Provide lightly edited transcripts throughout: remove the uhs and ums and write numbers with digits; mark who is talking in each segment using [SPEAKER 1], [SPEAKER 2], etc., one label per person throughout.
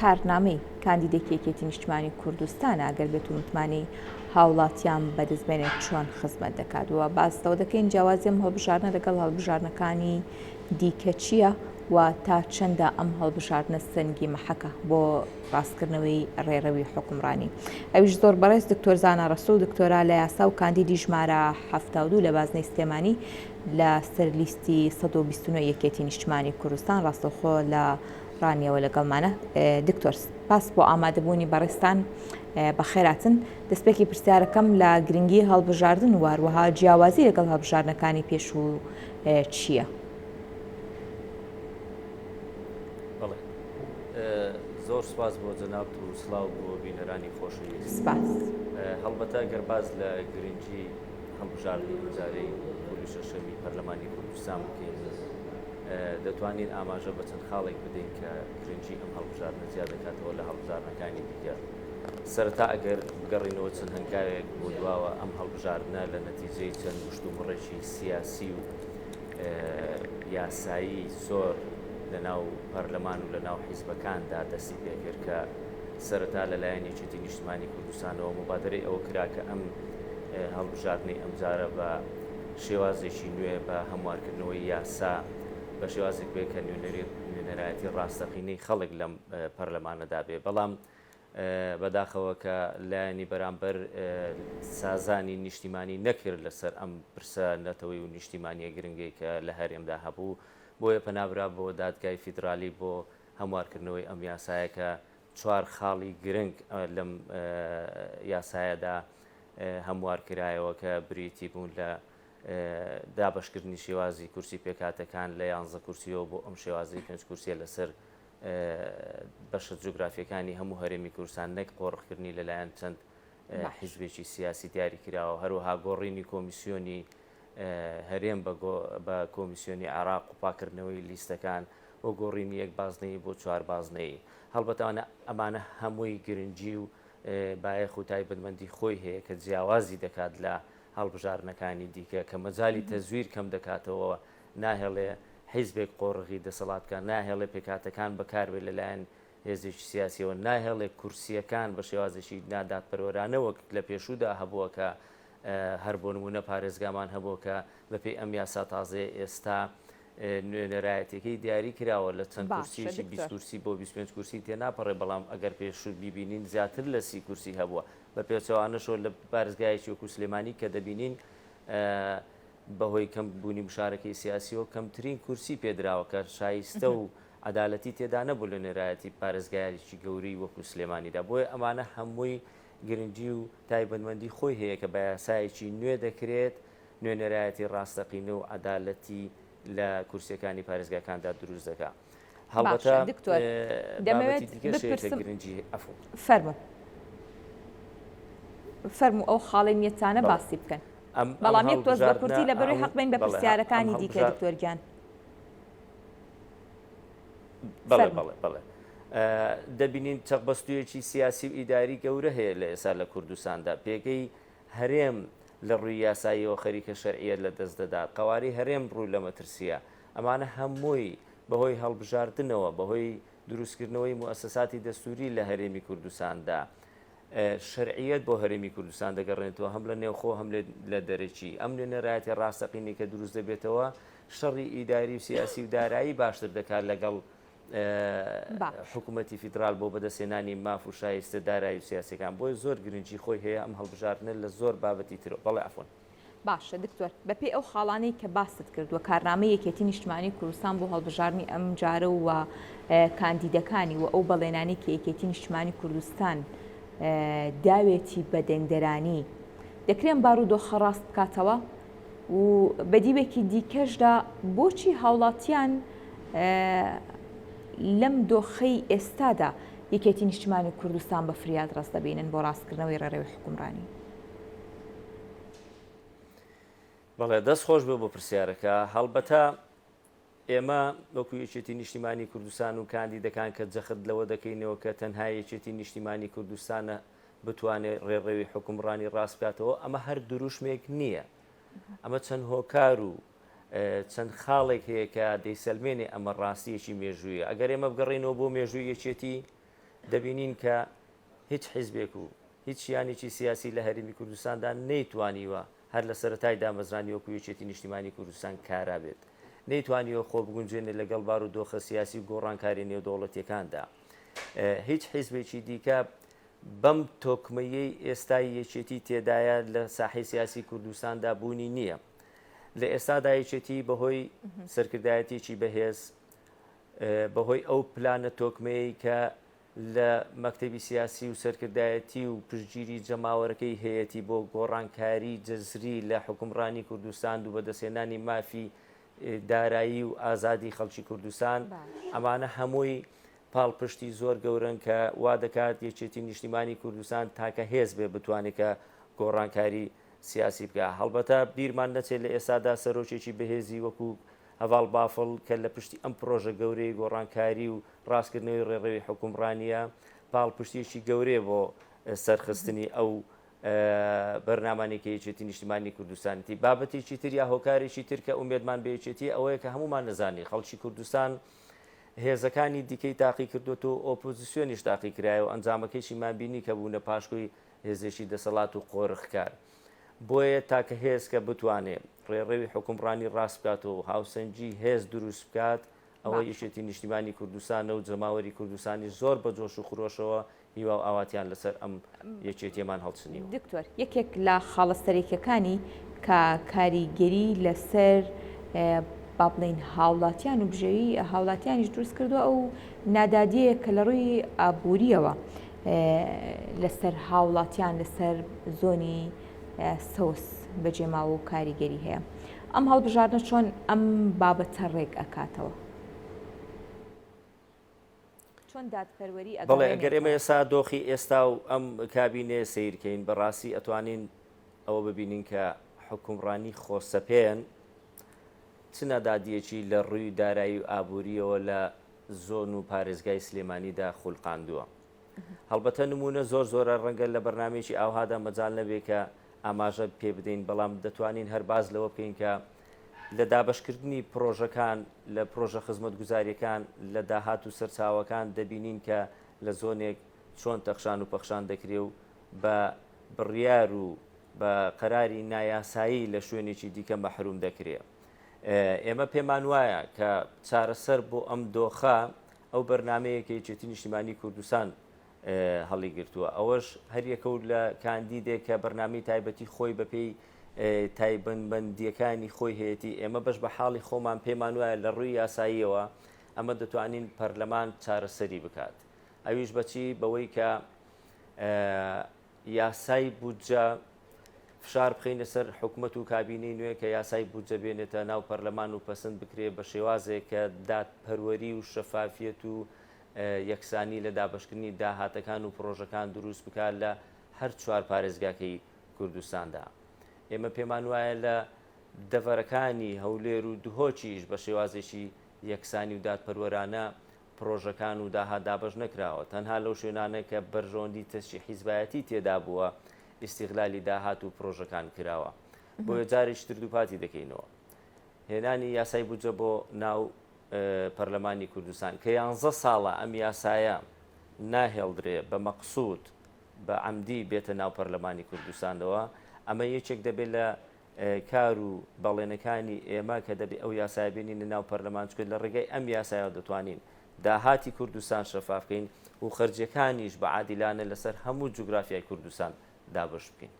[SPEAKER 1] کارنامەی کاندیدێکێتی نیشتیمانی کوردستان ئەگەر بێت و متمانەی هاوڵاتیان بەدەستبێنێت چۆن خزمەت دەکاتەوە باستەوە دەکەین جیاوازیم هەڵبژاردنە لەگەڵ هەڵبژاردنەکانی دیکە چییە و تا چەندە ئەم هەڵبژاردنە سەنگی مەحەکە بۆ ڕاستکردنەوەی ڕێڕەوی حکومڕانی. ئەویش زۆر بەڕێز دکتۆر زانا ڕەسوول دکتۆرا لە یاسا و کاندیدی ژمارە 72 لە بازنەی سلێمانی لە سەر لیستی 129 یەکێتی نیشتیمانی کوردستان ڕاستەوخۆ لە ڕانیەوە لەگەڵمانە. دکتۆر سپاس بۆ ئامادەبوونی بەڕێستان بەخێراتن. دەستپێکی پرسیارەکەم لە گرنگی هەڵبژاردن و هەروەها جیاوازی لەگەڵ هەڵبژاردنەکانی پێشوو چییە؟
[SPEAKER 2] زۆر سپاس بۆ جەناب و سڵاو بۆ بینەرانی خۆشەویست.
[SPEAKER 1] سپاس.
[SPEAKER 2] هەڵبەتە گەر باز لە گرنگی هەڵبژاردنی وزارەی پۆلی شەشەمی پەرلەمانی کوردستان بکەین دەتوانین ئاماژە بە چەند خاڵێک بدەین کە گرنگی ئەم هەڵبژاردنە زیاد دەکاتەوە لە هەڵبژاردنەکانی دیکە. سەرەتا ئەگەر بگەڕینەوە چەند هەنگاوێک بۆ دواوە ئەم هەڵبژاردنە لە نەتیجەی چەند وشتومڕێکی سیاسی و یاسایی زۆر لەناو پەرلەمان و لەناو حیزبەکاندا دەستی پێکرد کە سەرەتا لەلایەن یەکێتی نیشتیمانی کوردستانەوە مبادرەی ئەوە کرا کە ئەم هەڵبژاردنەی ئەمجارە بە شێوازێکی نوێ بە هەموارکردنەوەی یاسا بە شێوازێک بێ کە نوێنەرایەتی ڕاستەقینەی خەڵک لەم پەرلەمانەدا بێ. بەڵام بەداخەوە کە لایەنی بەرامبەر سازانی نیشتیمانی نەکرد لەسەر ئەم پرسە نەتەوەی و نیشتیمانیە گرنگی کە لە هەرێمدا هەبوو بۆیە پەنابرا بۆ دادگای فیدرالی بۆ هەموارکردنەوەی ئەم یاسایەکە چوار خاڵی گرنگ لەم یاسایەدا هەموار کرایەوە کە بریتی بوون لە دابەشکردنی شێوازی کورسی پێکاتەکان لە 11 کورسیەوە بۆ ئەم شێوازی 5 کورسیە لەسەر بەشە جوگرافیەکانی هەموو هەرێمی کوردستان نەک قۆڕخکردنی لەلایەن چەند حیزبێکی سیاسی دیاری کراوە هەروەها گۆڕینی کۆمیسیۆنی هەرێم بە کۆمیسیۆنی عراق و پاکردنەوەی لیستەکان بۆ گۆڕینی یەک بازنەی بۆ چوار بازنەی. هەڵبەتەوانە ئەمانە هەمووی گرنگی و بایەخ و تایبەتمەندی خۆی هەیە کە جیاوازی دەکات لە هەڵبژاردنەکانی دیکە کە مەجالی تەزویر کەم دەکاتەوە ناهێڵێ حیزبێک قۆڕغی دەسەڵاتکە ناهێڵێ پێکاتەکان بەکاربێت لەلایەن هێزێکی سیاسیەوە ناهێڵێ کورسیەکان بە شێوازێکی نادات پەروەرانەوە لە پێشوودا هەبووە کە هەر بۆ نمونە پارێزگامان هەبوو کە بەپێی ئەم یاسا تازێ ئێستا نوێنەرایەتەکەی دیاری کراوە لە چەند کورسیشی 20 کورسی بۆ 25 کورسی تێناپەڕێ بەڵام ئەگەر پێشوو بیبینین زیاتر لە 30 کورسی هەبووە بە پێچەوانەشەوە لە پارێزگایەکی وەکو سلێمانی کە دەبینین بەهۆی کەم بوونی مشارەکەی سیاسیەوە کەمترین کورسی پێدراوە کە شایستە و عەدالەتی تێدا نەبوو لە نوێنەرایەتی پارێزگایەکی گەورەی وەکو سلێمانیدا. بۆیە ئەمانە هەمووی گرنگی و تایبەتمەندی خۆی هەیە کە بە یاسایەکی نوێ دەکرێت نوێنەرایەتی ڕاستەقینە و عەدالەتی لە کورسیەکانی پارێزگاکاندا دروست دەکات. هەڵبەتە
[SPEAKER 1] دەمەوێت
[SPEAKER 2] گرنگی
[SPEAKER 1] فەرمو ئەو خاڵی نیەتانە باسی بکەن بەڵام یەک تۆز بە کورتی لە بەروی حەقبین بە پرسیارەکانی دیکە دکتۆرگیان.
[SPEAKER 2] بەڵێ دەبینین چەقبەستویەکی سیاسی و ئیداری گەورە هەیە لە ئێستا لە کوردستاندا پێگەی هەرێم لە ڕووی یاساییەوە خەریکە شەرعیەت لە دەست دەدات قەواری هەرێم ڕووی لە مەترسیە. ئەمانە هەمووی بەهۆی هەڵبژاردنەوە بەهۆی دروستکردنەوەی موسساتی دەستوری لە هەرێمی کوردستاندا شەرعیەت بۆ هەرێمی کوردستان دەگەڕێنێتەوە هەم لە نێوخۆ هەم لە دەرەکی ئەم نوێنەرایەتی ڕاستەقینی کە دروست دەبێتەوە شەڕی ئیداری و سیاسی و دارایی باشتر دەکات لەگەڵ حکوومەتی فیدرال بۆ بەدەستێنانی ماف و شایستە دارایی و سیاسەکان. بۆی زۆر گرنگی خۆی هەیە ئەم هەڵبژاردنە لە زۆر بابەتی تر. بەڵێ ئەفۆن
[SPEAKER 1] باشە دکتۆر بەپێی ئەو خاڵانەی کە باست کردووە کارنامەی یەکێتی نیشتیمانی کوردستان بۆ هەڵبژاردنی ئەم جارە و کاندیدەکانی و ئەو بەڵێنانی کە یەکێتی نیشتیمانی کوردستان داوێتی بەدەنگدەرانی دەکرێن بارودۆخە ڕاست بکاتەوە و بەدیوێکی دیکەشدا بۆچی هاوڵاتیان لەم دۆخەی ئێستادا یەکێتی نیشتیمانی کوردستان بە فریاد ڕاست دەبینن بۆ ڕاستکردنەوەی ڕێڕەوی حکومڕانی؟
[SPEAKER 2] بەڵێ دەست خۆش بێ بۆ پرسیارەکە. هەڵبەتە ئێمە وەکو یەکێتی نیشتیمانی کوردستان و کاندیدەکان کە جەخت لەوە دەکەینەوە کە تەنها یەکێتی نیشتیمانی کوردستانە بتوانێت ڕێڕەوی حکومڕانی ڕاست بکاتەوە ئەمە هەر دروشمێک نییە. ئەمە چەند هۆکار و چەند خاڵێک هەیە کە دەیسەلمێنێ ئەمە ڕاستیەکی مێژوویە. ئەگەر ئێمە بگەڕێنەوە بۆ مێژووی یەکێتی دەبینین کە هیچ حیزبێک و هیچ یانێکی سیاسی لە هەرێمی کوردستاندا نەیتوانیوە هەر لە سەرەتای دامەزرانی وەکو یەکێتی نیشتیمانی کوردستان کارا بێت نەیتوانیوە خۆ بگونجێنێ لەگەڵ بار و دۆخە سیاسی و گۆڕانکاری نێودەوڵەتیەکاندا هیچ حیزبێکی دیکە بەم تۆکمەیەی ئێستای یەکێتی تێدایە لە ساحەی سیاسی کوردستاندا بوونی نییە لە ئێستادا یەکێتی بەهۆی سەرکردایەتێکی بەهێز بەهۆی ئەو پلانە تۆکمەیە کە لە مەکتەبی سیاسی و سەرکردایەتی و پشتگیری جەماوەرەکەی هەیەی بۆ گۆڕانکاری جەزری لە حکومڕانی کوردستان و بەدەستێنانی مافی دارایی و ئازادی خەڵکی کوردستان ئەمانە هەمووی پاڵپشتی زۆر گەورن کە وا دەکات یەکێتی نیشتیمانی کوردستان تاکە هێز بێ بتوانێت کە گۆڕانکاری سیاسی بکە هەڵبەتە بیرمان نەچێت لە ئێستادا سەرۆکێکی بەهێزی وەکو هەواڵ بافڵ کە لە پشتی ئەم پرۆژە گەورەی گۆڕانکاری و ڕاستکردنەوەی ڕێڕەوی حکومڕانیە پاڵپشتێکی گەورەیە بۆ سەرخستنی ئەو بەرنامانێکی یەکێتی نیشتیمانی کوردستانیتی بابەتێکی تر یا هۆکارێکی تر کە ئومێدمان بە یەکێتی ئەوەیە کە هەمومان نەزانی خەڵکی کوردستان هێزەکانی دیکەی تاقی کردوێت و ئۆپۆزیسیۆنیش تاقی کرایە و ئەنجامەکەیشیمان بینی کە بوونە پاشکۆی هێزێکی دەسەڵات و قۆڕخکار بۆیە تاکە هێز کە بتوانێت ڕێڕەوی حکومڕانی ڕاست بکات و هاوسەنجی هێز دروست بکات ئەوە یەکێتی نیشتیمانی کوردستانە و جەماوەری کوردستانی زۆر بە جۆش و خرۆشەوە هیوا ئاواتیان لەسەر ئەم یەکێتیەمان هەڵچنیوە
[SPEAKER 1] دکتۆر یەکێک لە خاڵەستەرێکەکانی کە کاریگەری لەسەر با بڵین هاوڵاتیان و بژێوی هاوڵاتیانیش دروست کردووە ئەو نادادیەیە کە لە ڕووی ئابوووریەوە لەسەر هاوڵاتیان لەسەر زۆنی سەوس بەجێماوە و کاریگەری هەیە ئەم هەڵبژاردنە چۆن ئەم بابەتە ڕێک ئەکاتەوە چۆن دادپەروەری
[SPEAKER 2] بەڵێ ئەگەر ئێمە ئێستا دۆخی ئێستا و ئەم کابینێ سیرکەین بەڕاستی ئەتوانین ئەوە ببینین کە حکومڕانی خۆسەپێن چ نەدادیەکی لە ڕووی دارایی و ئابوووریەوە لە زۆن و پارێزگای سلێمانیدا خوڵقاندووە هەڵبەتە نمونە زۆر زۆرە ڕەنگە لە بەرنامێکی ئاوهادا مەجال نەبێت کە ئاماژە پێ بدەین بەڵام دەتوانین هەر باز لەوە بکەین کە لە دابشکردنی پرۆژەکان لە پرۆژە خزمەتگوزاریەکان لە داهات و سەرچاوەکان دەبینین کە لە زۆنێک چۆن تەخشان و پەخشان دەکرێ و بە بڕیار و بە قەراری نایاسایی لە شوێنێکی دیکە مەحروم دەکرێت ئێمە پێمان وایە کە چارەسەر بۆ ئەم دۆخە ئەو بەرنمەیەکە یەکێتی نیشتیمانی کوردستان هەڵی گرتووە ئەوەش هەریەکە و لە کاندیدێک کە بەرنامی تایبەتی خۆی بەپێی تایبەتمەندیەکانی خۆی هەیەی ئێمە بەش بە حاڵی خۆمان پێمان وایە لە ڕووی یاساییەوە ئەمە دەتوانین پەرلەمان چارەسەری بکات ئەویش بەچی بەوەی کە یاسای بودجە فشار بخینە سەر حکوومەت و کابینەی نوێ کە یاسای بودجە بێنێتە ناو پەرلەمان و پەسەند بکرێت بە شێوازێک کە دادپەروەری و شەفافیەت و یەکسانی لە دابشکردنی داهاتەکان و پرۆژەکان دروست بکات لە هەر چوار پارێزگاکەی کوردستاندا ئێمە پێمان وایە لە دەڤەرەکانی هەولێر و دهۆچیش بە شێوازێکی یەکسانی و دادپەروەرانە پرۆژەکان و داهات دابش نەکراوە تەنها لەو شوێنانە کە بەرژۆندی تەشی حیزبایەتی تێدا بووە ئیستیغلالی داهات و پرۆژەکان کراوە بۆیە جارێکی تر دووپاتی دەکەینەوە هێنانی یاسای بودجە بۆ ناو پەرلەمانی کوردستان کە 11 ساڵە ئەم یاسایە ناهێڵدرێ بە مەقسوود بە عەمدی بێتە ناو پەرلەمانی کوردستانەوە ئەمە یەکێک دەبێت لە کار و بەڵێنەکانی ئێمە کە دەبێت ئەو یاسای بینین ناو پەرلەمان چکرد لە ڕێگەی ئەم یاسایە دەتوانین داهاتی کوردستان شەفاف بکەین و خەرجیەکانیش بە عادیلانە لەسەر هەموو جوگرافیای کوردستان دابش بکەین.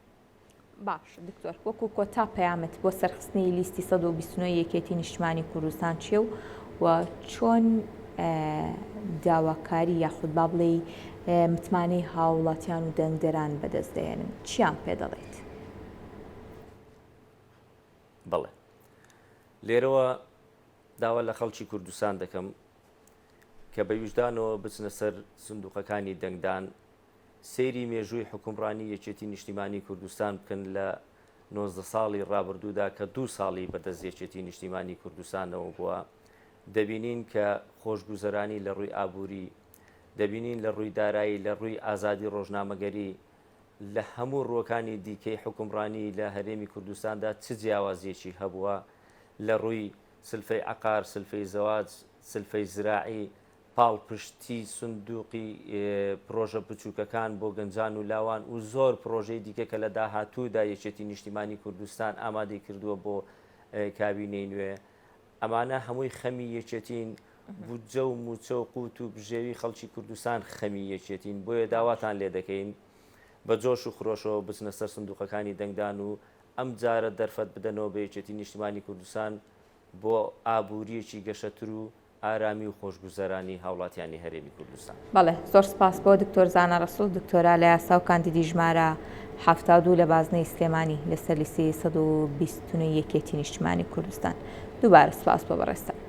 [SPEAKER 1] باش دکتۆر وەکو کۆتا پەیامەت بۆ سەرخستنی لیستی 129 یەکێتی نیشتیمانی کوردستان چێ و چۆن داواکاری یاخود با بڵێ متمانەی هاوڵاتیان و دەنگدەران بەدەست دێنن چیان پێ دەڵێت؟
[SPEAKER 2] بەڵێ لێرەوە داوا لە خەڵکی کوردستان دەکەم کە بە ویژدانەوە بچنە سەر سندوقەکانی دەنگدان سەیری مێژووی حکومڕانی یەکێتی نیشتیمانی کوردستان بکەن لە 19 ساڵی ڕابردوودا کە 2 ساڵی بەدەست یەکێتی نیشتیمانی کوردستانەوە بووە دەبینین کە خۆشگوزەرانی لە ڕووی ئابووری دەبینین لە ڕووی دارایی لە ڕووی ئازادی ڕۆژنامەگەری لە هەموو ڕووەکانی دیکەی حکومڕانی لە هەرێمی کوردستاندا چ جیاوازیەکی هەبووە لە ڕووی سلفەی عەقار سلفەی زەواج سلفەی زراعی پاڵپشتی سندوقی پرۆژە بچووکەکان بۆ گەنجان و لاوان و زۆر پرۆژەی دیکە کە لە داهاتوودا یەکێتی نیشتیمانی کوردستان ئامادەی کردووە بۆ کابینەی نوێ. ئەمانە هەمووی خەمی یەکێتین، بودجە و موچە و قوت و بژێوی خەڵکی کوردستان خەمی یەکێتین، بۆیە داواتان لێ دەکەین بە جۆش و خرۆشەوە بچنە سەر سندوقەکانی دەنگدان و ئەم جارە دەرفەت بدەنەوە بە یەکێتی نیشتیمانی کوردستان بۆ ئابوووریەکی گەشەتر و ئارامی و خۆشگوزەرانی هاوڵاتیانی هەرێمی کوردستان.
[SPEAKER 1] بەڵێ زۆر سپاس بۆ دکتۆر زانا ڕەسوول، دکتۆرا لە یاسا و کاندیدی ژمارە 72 لە بازنەی سلێمانی لەسەر لیستی 121 یەکێتی نیشتیمانی کوردستان. دووبارە سپاس بۆ بەڕێستان.